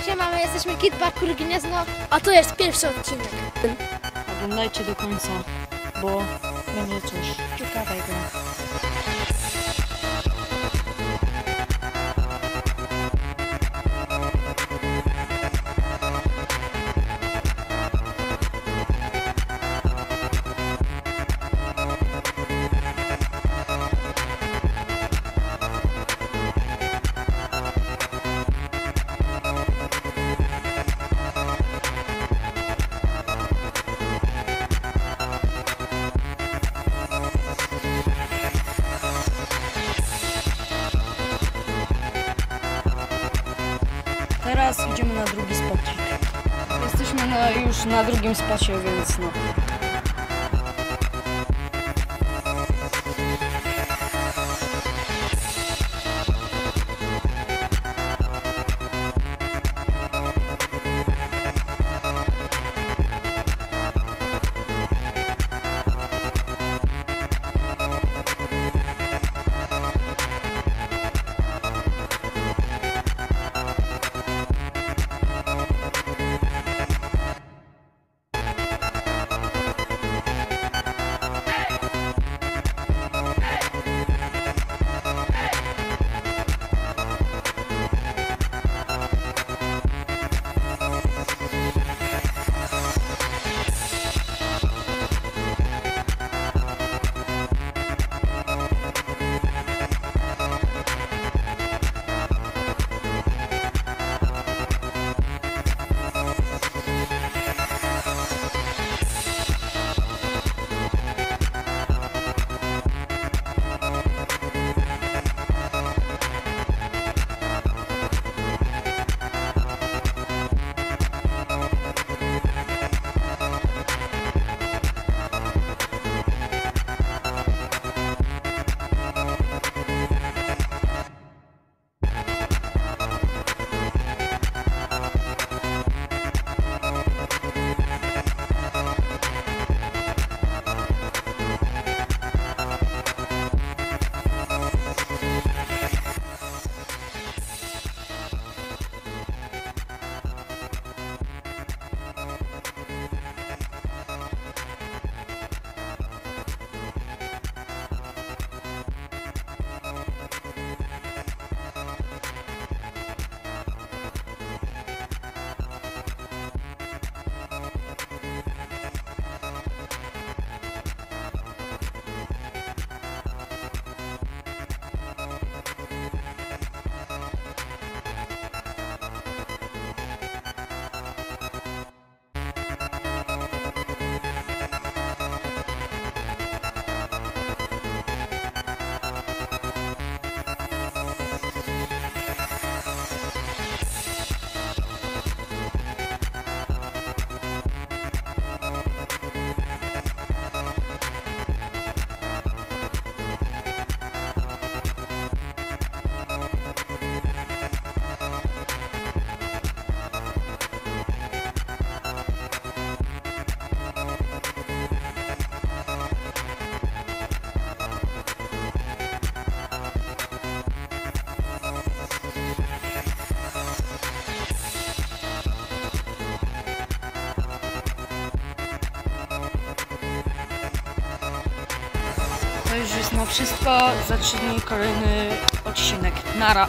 Siema, my jesteśmy Kid Parkour Gniezno, a to jest pierwszy odcinek. Oglądajcie do końca, bo będzie coś ciekawego. Teraz idziemy na drugi spocik. Jesteśmy już na drugim spocie, więc no. To już jest na wszystko. Za 3 dni kolejny odcinek. Nara.